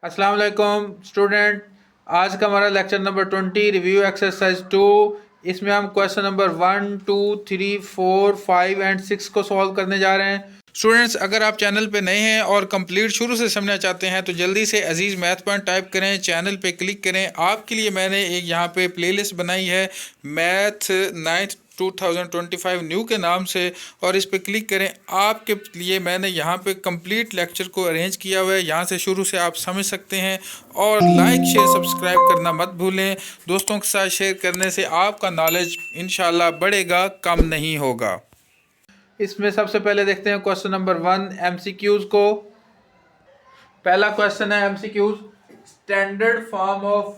अस्सलाम वालेकुम स्टूडेंट। आज का हमारा लेक्चर नंबर 20 रिव्यू एक्सरसाइज 2। इसमें हम क्वेश्चन नंबर 1, 2, 3, 4, 5 एंड 6 को सॉल्व करने जा रहे हैं। स्टूडेंट्स, अगर आप चैनल पे नए हैं और कंप्लीट शुरू से समझना चाहते हैं तो जल्दी से अजीज़ मैथ पॉइंट टाइप करें, चैनल पे क्लिक करें। आपके लिए मैंने एक यहाँ पे प्लेलिस्ट बनाई है मैथ 9th 2025 न्यू के नाम से, और इस पे क्लिक करें। आपके लिए मैंने यहाँ पे कंप्लीट लेक्चर को अरेंज किया हुआ है, यहाँ से शुरू से आप समझ सकते हैं। और लाइक शेयर सब्सक्राइब करना मत भूलें। दोस्तों के साथ शेयर करने से आपका नॉलेज इंशाल्लाह बढ़ेगा, कम नहीं होगा। इसमें सबसे पहले देखते हैं क्वेश्चन नंबर 1 एमसीक्यूज को। पहला क्वेश्चन है MCQs, standard form of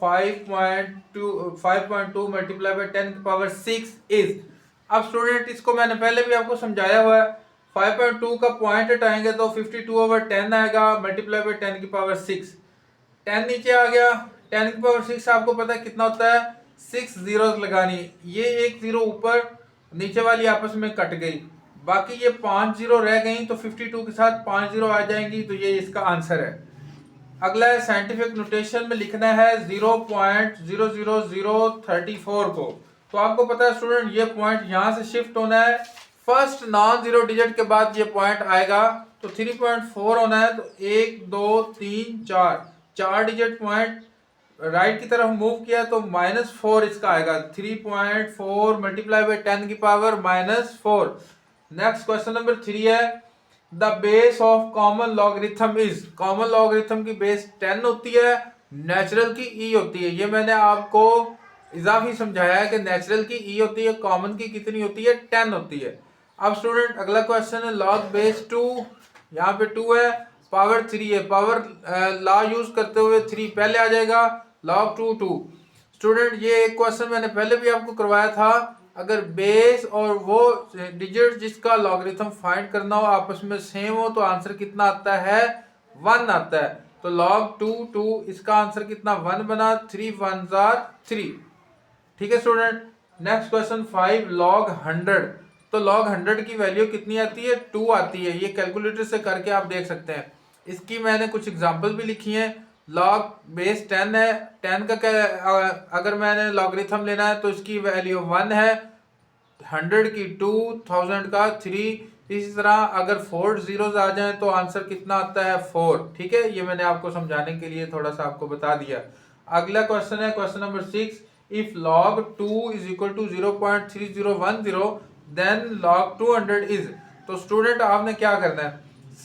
5.2 multiply by 10 की पावर 6 इज। अब स्टूडेंट, इसको मैंने पहले भी आपको समझाया हुआ है। 5.2 का पॉइंट हटाएंगे तो 52/10 आएगा, मल्टीप्लाई बाय 10 की पावर 6। 10 नीचे आ गया, 10 की पावर 6 आपको पता है कितना होता है, 6 जीरोस लगानी। ये एक जीरो ऊपर नीचे वाली आपस में कट गई, बाकी ये 5 जीरो रह गई, तो 52 के साथ 5 जीरो आ जाएंगी, तो ये इसका आंसर है। अगला है साइंटिफिक नोटेशन में लिखना है 0.00034 को। तो आपको पता है स्टूडेंट, ये पॉइंट यहां से शिफ्ट होना है, फर्स्ट नॉन जीरो डिजिट के बाद ये पॉइंट आएगा, तो 3.4 होना है। तो 1 2 3 4 4 डिजिट पॉइंट राइट की तरफ मूव किया तो -4 इसका आएगा। 3.4 मल्टीप्लाई बाय 10 की पावर -4। नेक्स्ट क्वेश्चन नंबर 3 है, the base of common logarithm is. Common logarithm की बेस 10 होती है, नेचुरल की ई होती है। ये मैंने आपको इजाफी समझाया है कि नेचुरल की ई होती है, कॉमन की कितनी होती है, 10 होती है। अब स्टूडेंट अगला क्वेश्चन है लॉग बेस 2। यहाँ पे 2 है, पावर 3 है, पावर लॉ यूज करते हुए 3 पहले आ जाएगा, लॉग 2 2। स्टूडेंट ये एक क्वेश्चन मैंने पहले भी आपको करवाया था, अगर बेस और वो डिजिट जिसका लॉगरिथम फाइंड करना हो आपस में सेम हो तो आंसर कितना आता है, 1 आता है। तो log 2 2 इसका आंसर कितना, 1 बना, 3 1s are 3। ठीक है स्टूडेंट। Next question 5 log 100। तो log 100 की वैल्यू कितनी आती है, 2 आती है। ये कैलकुलेटर से करके आप देख सकते हैं। इसकी मैंने कुछ एग्जांपल भी लिखी हैं। log बेस 10 है, 10 का क्या, अगर मैंने लॉगरिथम लेना है तो इसकी वैल्यू 1 है, 100 की 2, 1000 का 3। इसी तरह अगर 4 जीरोस आ जाएं तो आंसर कितना आता है, 4। ठीक है, ये मैंने आपको समझाने के लिए थोड़ा सा आपको बता दिया। अगला क्वेश्चन है question number 6, if log 2 is equal to 0.3010 then log 200 is. तो स्टूडेंट आपने क्या करना है,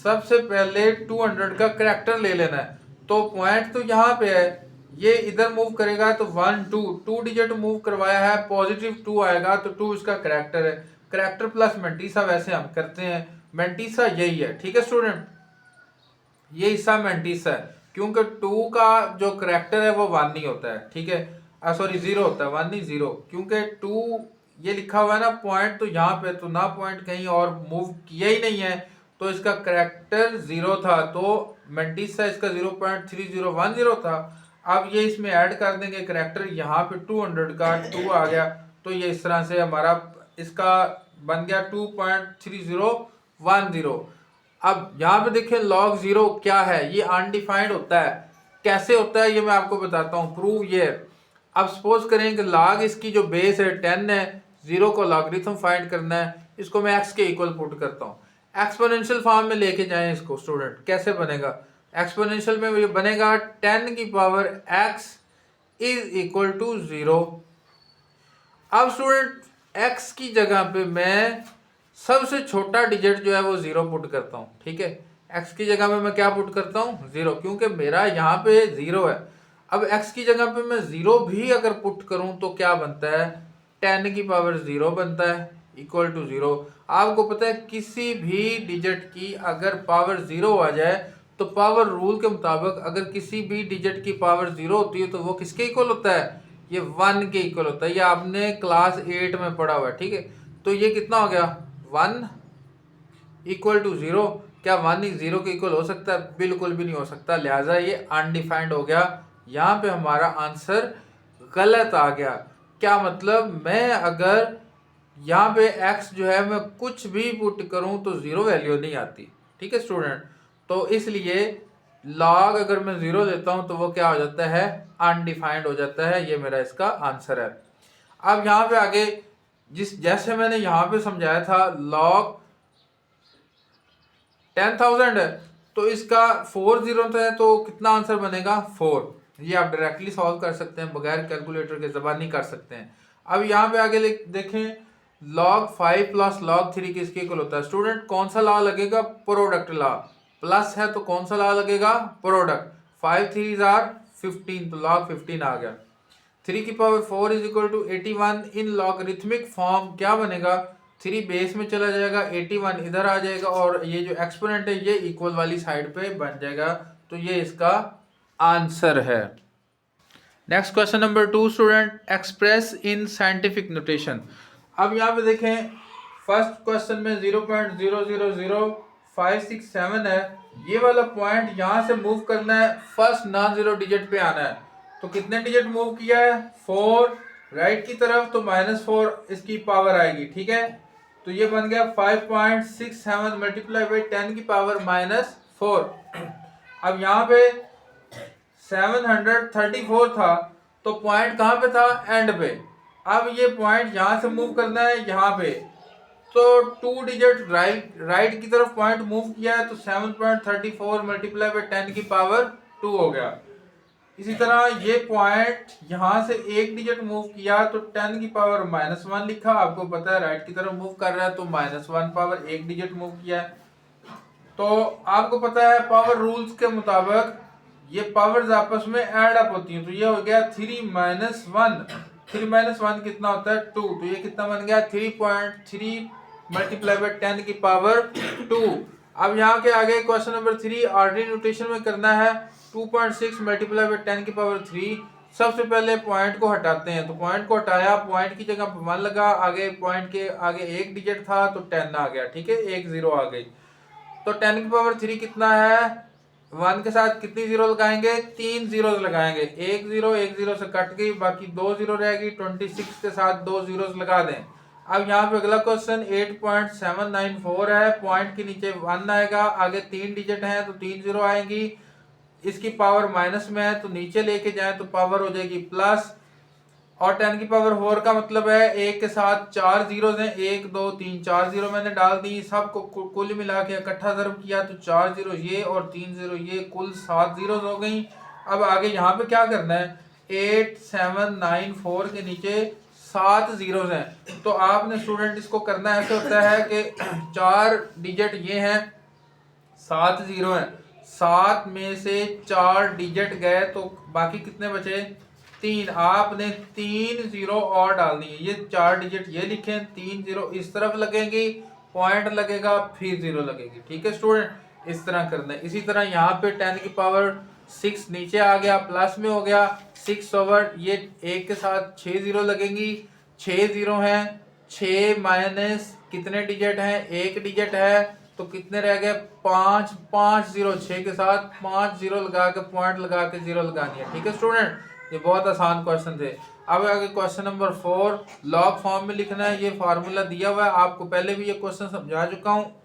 सबसे पहले 200 का करेक्टर ले लेना है। तो पॉइंट तो यहाँ पे है, ये इधर मूव करेगा तो 1 2 2 डिजिट मूव करवाया है, पॉजिटिव 2 आएगा, तो 2 इसका करेक्टर है। करेक्टर प्लस मेंटीसा वैसे हम करते हैं, मेंटीसा यही है। ठीक है स्टूडेंट, ये हिस्सा मेंटीसा है, क्योंकि 2 का जो करेक्टर है वो 1 नहीं होता है। ठीक है, सॉरी 0 होता है, 1 नहीं 0, क्योंकि 2 ये लिखा हुआ है ना पॉइंट, तो यहाँ पे तो ना पॉइंट कहीं और मूव किया ही नहीं है, तो इसका करेक्टर 0 था, तो मेंटीसा इसका 0.3010 था। अब ये इसमें ऐड कर देंगे करेक्टर, यहाँ पे 200 का 2 आ गया, तो ये इस तरह से हमारा इसका बन गया 2.3010। अब यहाँ पे देखिए log 0 क्या है, ये अनडिफाइंड होता है। कैसे होता है ये मैं आपको बताता हूँ, प्रूव ये। अब सपोज करें कि log इसकी जो बेस है 10 है, 0 को लॉगरिथम फाइंड करना है, इसको मैं x के इक्वल पुट करता हूँ। एक्सपोनेंशियल फॉर्म में लेके जाएं इसको स्टूडेंट, कैसे बनेगा एक्सपोनेंशियल में, ये बनेगा 10 की power x is equal to 0। अब स्टूडेंट x की जगह पे मैं सबसे छोटा डिजिट जो है वो 0 पुट करता हूँ। ठीक है, x की जगह पे मैं क्या पुट करता हूँ, 0, क्योंकि मेरा यहाँ पे 0 है। अब x की जगह पे मैं 0 भी अगर पुट करूँ तो क्या बनता है, 10 की पावर 0 बनता है, इक्वल टू 0। आपको पता है किसी भी डिजिट की अगर पावर 0 आ जाए तो पावर रूल के मुताबिक अगर किसी भी डिजिट की पावर 0 होती है तो वो किसके इक्वल होता है, ये 1 के इक्वल होता है। ये आपने क्लास 8 में पढ़ा हुआ है। ठीक है, तो ये कितना हो गया, 1 इक्वल टू 0। क्या 1 0 के इक्वल हो सकता है, बिल्कुल भी नहीं हो सकता, लिहाजा ये अनडिफाइंड हो गया। यहाँ पे हमारा आंसर गलत आ गया। क्या मतलब, मैं अगर यहाँ पे x जो है मैं कुछ भी पुट करूँ तो 0 वैल्यू नहीं आती। ठीक है स्टूडेंट, तो इसलिए लॉग अगर मैं 0 लेता हूं तो वो क्या हो जाता है, अनडिफाइंड हो जाता है। ये मेरा इसका आंसर है। अब यहाँ पे आगे जैसे मैंने यहाँ पे समझाया था, लॉग 10,000 है तो इसका 4 जीरो है तो कितना आंसर बनेगा, 4। ये आप डायरेक्टली सॉल्व कर सकते हैं, बगैर कैलकुलेटर के ज़बानी कर सकते हैं। अब यहाँ पे आगे देखें, log 5 प्लस log 3 किसके इक्वल होता है। स्टूडेंट कौन सा लॉ लगेगा, प्रोडक्ट लॉ। प्लस है तो कौन सा लॉ लगेगा, प्रोडक्ट। 5 3 आर 15 तो log 15 आ गया। 3 की power 4 is equal to 81। In logarithmic form क्या बनेगा, 3 बेस में चला जाएगा, 81 इधर आ जाएगा और ये जो एक्सपोनेंट है ये इक्वल वाली साइड पे बन जाएगा। तो ये इसका आंसर है। Next question number 2 student, express in scientific notation. अब यहाँ पे देखें, फर्स्ट क्वेश्चन में 0.000567 है। ये वाला पॉइंट यहाँ से मूव करना है, फर्स्ट नॉन जीरो डिजिट पे आना है। तो कितने डिजिट मूव किया है, 4 राइट की तरफ, तो -4 इसकी पावर आएगी। ठीक है, तो ये बन गया 5.67 मल्टीप्लाई बाई 10 की पावर -4। अब यहाँ पे 734 था तो पॉइंट कहाँ पे था, एंड पे। अब ये पॉइंट यहाँ से मूव करना है यहाँ पे, तो 2 डिजिट राइट की तरफ पॉइंट मूव किया है तो 7.34 मल्टीप्लाई बाई 10 की पावर 2 हो गया। इसी तरह ये पॉइंट यहाँ से 1 डिजिट मूव किया तो 10 की पावर -1 लिखा। आपको पता है राइट की तरफ मूव कर रहा है तो -1 पावर 1 डिजिट मूव किया है। तो आपको पता है पावर रूल्स के मुताबिक ये पावर्स आपस में ऐड अप होती हैं। तो ये हो गया 3 - 1। 3 - 1 कितना होता है, 2। तो ये कितना बन गया, 3.3 मल्टीप्लाई बाई 10 की पावर 2। अब यहाँ के आगे क्वेश्चन नंबर 3 ऑर्डिनरी नोटेशन में करना है। 2.6 मल्टीप्लाई बाई 10 की पावर 3। सबसे पहले पॉइंट को हटाते हैं, तो पॉइंट को हटाया, पॉइंट की जगह 1 लगा, आगे पॉइंट के आगे 1 डिजिट था तो 10 आ गया। ठीक है, 1 0 आ गई। तो 10 की पावर 3 कितना है, 1 के साथ कितनी जीरो लगाएंगे, 3 जीरो लगाएंगे। 1 0 से कट गई, बाकी 2 जीरो रहेगी। 26 के साथ 2 जीरो लगा दें। अब यहाँ पे अगला क्वेश्चन 8.794 है। पॉइंट के नीचे 1 आएगा, आगे 3 डिजिट हैं तो 3 जीरो आएंगी। इसकी पावर माइनस में है तो नीचे लेके जाए तो पावर हो जाएगी प्लस। और 10 की पावर 4 का मतलब है 1 के साथ 4 जीरोज हैं, 1 2 3 4 जीरो मैंने डाल दी। सबको कुल मिला के इकट्ठा ज़र्ब किया तो 4 जीरो ये और 3 जीरो ये, कुल 7 जीरोज हो गई। अब आगे यहाँ पे क्या करना है, 8794 के नीचे 7 जीरोज हैं। तो आपने स्टूडेंट इसको करना ऐसे होता है कि 4 डिजिट ये हैं, 7 जीरो हैं, 7 में से 4 डिजिट गए तो बाकी कितने बचे, 3। आपने 3 जीरो और डालनी है। ये 4 डिजिट ये लिखें, 3 जीरो इस तरफ लगेंगी, पॉइंट लगेगा, फिर जीरो लगेगी। ठीक है स्टूडेंट, इस तरह करना है। इसी तरह यहाँ पे 10 की पावर 6 नीचे आ गया, प्लस में हो गया 6 ओवर, ये 1 के साथ 6 जीरो लगेंगी, 6 जीरो हैं, 6 माइनस कितने डिजिट हैं, 1 डिजिट है तो कितने रह गए, 5 5 जीरो, 6 के साथ 5 जीरो लगा के पॉइंट लगा के जीरो लगानी है। ठीक है स्टूडेंट, ये बहुत आसान क्वेश्चन थे। अब आगे क्वेश्चन नंबर 4 लॉग फॉर्म में लिखना है। ये फार्मूला दिया हुआ है, आपको पहले भी ये क्वेश्चन समझा चुका हूँ।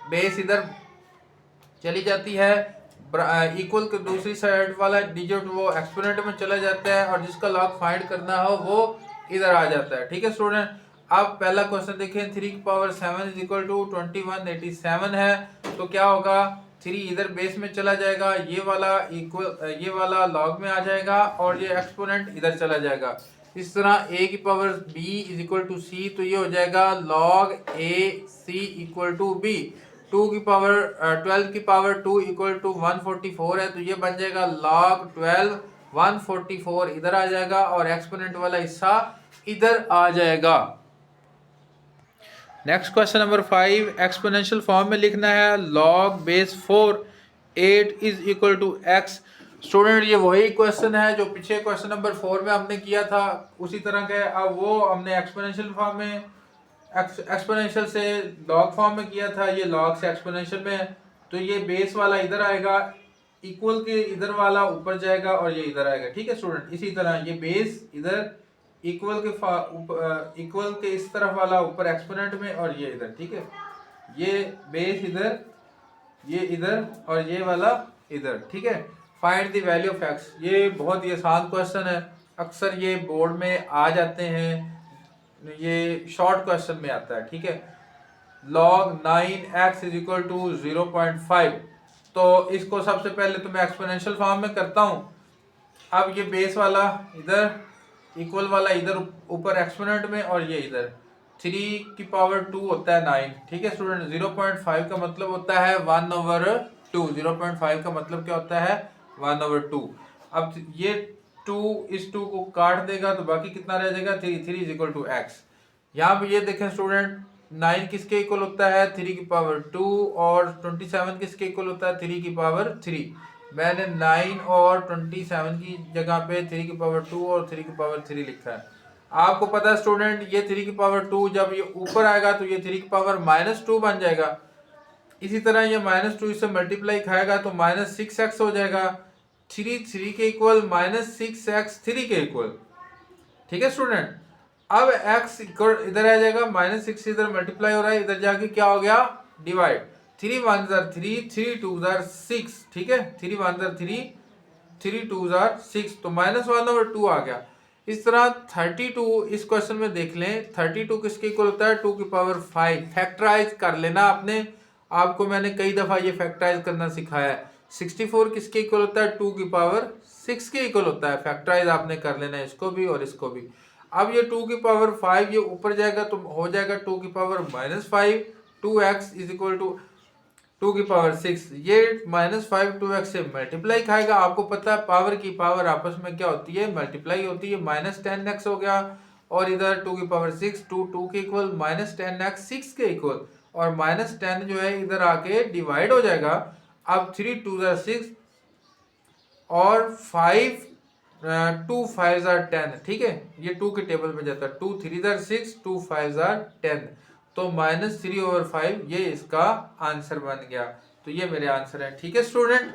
बेस इधर चली जाती है, इक्वल के दूसरी साइड वाला डिजिट वो एक्सपोनेंट में चला जाता है और जिसका लॉग फाइंड करना हो वो इधर आ जाता है। ठीक है स्टूडेंट, अब पहला क्वेश्चन देखें, 3 की पावर 7 इज इक्वल टू 2187 है। तो क्या होगा, 3 इधर बेस में चला जाएगा, ये वाला लॉग में आ जाएगा और ये एक्सपोनेंट इधर चला जाएगा। इस तरह a की power b is equal to c, तो ये हो जाएगा log a c equal to b। 12 की पावर 2 इक्वल टू 144 है तो ये बन जाएगा log 12 144 इधर आ जाएगा और एक्सपोनेंट वाला हिस्सा इधर आ जाएगा। Next question number 5 exponential form में लिखना है, log base 4 8 is equal to x। Student ये वही क्वेश्चन है जो पीछे क्वेश्चन नंबर 4 में हमने किया था, उसी तरह के। अब वो हमने एक्सपोनेंशियल फॉर्म में, एक्सपोनेंशियल से लॉग फॉर्म में किया था, ये लॉग से एक्सपोनेंशियल में है। तो ये बेस वाला इधर आएगा, इक्वल के इधर वाला ऊपर जाएगा और ये इधर आएगा। ठीक है स्टूडेंट, इसी तरह ये बेस इधर, इक्वल के इस तरफ वाला ऊपर एक्सपोनेंट में और ये इधर। ठीक है, ये बेस इधर, ये इधर और ये वाला इधर, ठीक है। Find the value of x, ये बहुत ही आसान क्वेश्चन है, अक्सर ये बोर्ड में आ जाते हैं, ये शॉर्ट क्वेश्चन में आता है, ठीक है। log 9x is equal to 0.5, तो इसको सबसे पहले तो मैं एक्सपोनेंशियल फॉर्म में करता हूँ। अब ये बेस वाला इधर, इक्वल वाला इधर ऊपर एक्सपोनेंट में, और ये इधर 3 की पावर 2 होता है 9, ठीक है स्टूडेंट। 0.5 का मतलब होता है 1/2, 0.5 का मतलब क्या होता है 1/2। अब ये 2 इस 2 को काट देगा तो बाकी कितना रह जाएगा 3, 3 इज इक्वल टू एक्स। यहाँ पे ये देखें स्टूडेंट, 9 किसके इक्वल होता है 3 की पावर 2, और 27 किसके इक्वल होता है 3 की पावर 3। मैंने 9 और 27 की जगह पे 3 की पावर 2 और 3 की पावर 3 लिखा है। आपको पता है स्टूडेंट, ये 3 की पावर 2 जब ये ऊपर आएगा तो ये 3 की पावर -2 बन जाएगा। इसी तरह ये -2 इससे मल्टीप्लाई खाएगा तो -6x हो जाएगा। 3 के इक्वल -6x 3 के इक्वल, ठीक है स्टूडेंट। अब x इधर आ जाएगा, -6 इधर मल्टीप्लाई हो रहा है, इधर जाके क्या हो गया डिवाइड। 3 1 3, 3 2 6, ठीक है। 3 1 3, 3 2 6, तो -1/2 आ गया। इस तरह 32 इस क्वेश्चन में देख लें, 32 किसके इक्वल होता है 2 की पावर 5। फैक्टराइज कर लेना आपने, आपको मैंने कई दफा ये फैक्टराइज करना सिखाया है। 64 किसके इक्वल होता है 2 की पावर 6 के इक्वल होता है। फैक्टराइज आपने कर लेना है इसको भी और इसको भी। अब ये 2 की पावर 5 ये ऊपर जाएगा तो हो जाएगा 2 की power -5, 2x is equal to 2 की पावर 6। ये -5 2x से मल्टीप्लाई खाएगा। आपको पता है पावर की पावर आपस में क्या होती है मल्टीप्लाई होती है। -10x हो गया, और इधर 2 की पावर 6, 2 के इक्वल, -10x 6 के इक्वल, और -10 जो है इधर आके डिवाइड हो जाएगा। अब 3 2 6, और 5 2 5 10, ठीक है। ये 2 के टेबल में जाता है, 2 3 6, 2 5 10, तो -3/5 ये इसका आंसर बन गया। तो ये मेरे आंसर है, ठीक है स्टूडेंट।